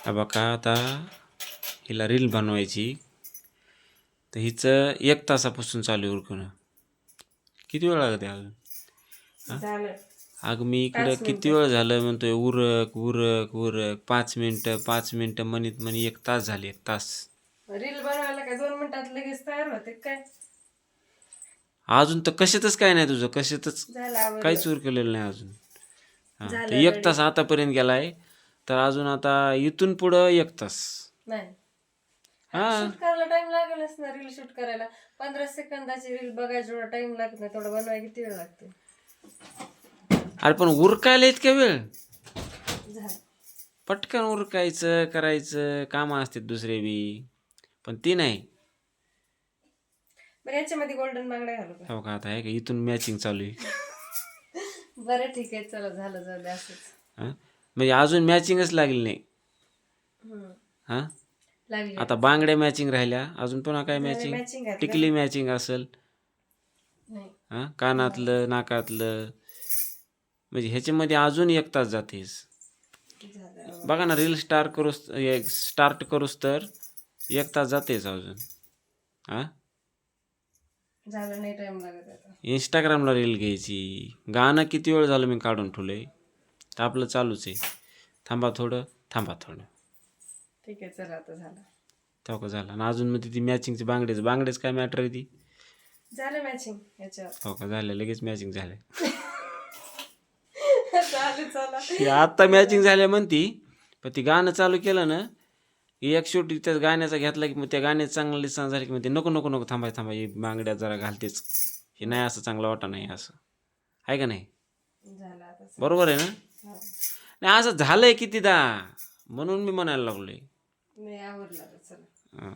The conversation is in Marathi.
हा बघा आता हिला रील बनवायची, तर हिचं 1 तासापासून चालू आहे उरकणं. किती वेळ लागते अजून? झालं अगं मी इकडं 5 किती मिनिटं. वेळ झालं म्हणतोय उरक उरक उरक, 5 मिनिटं म्हणत म्हणे 1 तास झाले, 1 तास. रील बनवायला काय 2 मिनिटात लगेच तयार होते काय? अजून तर कशातच काय नाही तुझं, कशातच झालं आवरलं. काहीच उरकलेलं नाही अजून. हां तर झालं 1 रेडी. तास आतापर्यंत गेलाय, तर अजून आता इथून पुढं 1 तास. नाही आता हां शूट करायला टाइम लागेलच ना. रील शूट करायला 15 सेकंदाची रील बघायची एवढा टाइम लागत नाही. तेवढं बनवायला किती वेळ लागते? अरे पण उरकायला इतक्या वेळ? झालं. पटकन उरकायचं करायचं, कामं असतात दुसरे बी, पण ती नाही. बरं याच्यामध्ये गोल्डन बांगड्या घालू का? हो का, आता आहे का इथून मॅचिंग चालू आहे. बरं ठीक आहे, चला झालं जाऊ दे असंच. हां म्हणजे अजून मॅचिंगच लागली नाही. हम्म. हां लागली आता आता बांगड्या मॅचिंग राहिल्या, अजून पुन्हा काय झाले मॅचिंग? मॅचिंग घातलं ना. टिकली मॅचिंग असेल. नाही हां झालं. कानातलं नाकातलं, म्हणजे ह्याच्यामध्ये अजून 1 तास जातेस. झालं बघा ना रील स्टार्ट करूस तर 1 तास जातेच अजून. हां झालं नाही टाइम लागत आता. इंस्टाग्रामला रील घ्यायची, गाणं किती वेळ झालं मी काढून ठेवलंय, तर आपलं चालूच आहे. थांबा थोडं, थांबा थोडं, ठीक आहे चला आता झालं. तेव्हा का झालं. आणि अजून मग ती मॅचिंगची बांगडेच काय मॅटर आहे ती. झालं मॅचिंग याच्यावर. हो का झालं, लगेच मॅचिंग झालं. झालं चला. ही आत्ता मॅचिंग झाल्या म्हणती, पण ती गाणं चालू केलं ना, की एक शेवटी त्या गाण्याचा घेतला की मग त्या गाण्याचं चांगलं लिसन झालं की मग ते नको नको नको थांबा थांबा, ही बांगड्या जरा घालतेच, हे नाही असं चांगलं वाटा नाही असं आहे का नाही. झालं आता चला. बरोबर आहे ना. हा. नाही असं झालंय कितीदा, म्हणून मी म्हणायला लागलोय. नाही आवडलं आता चला. हां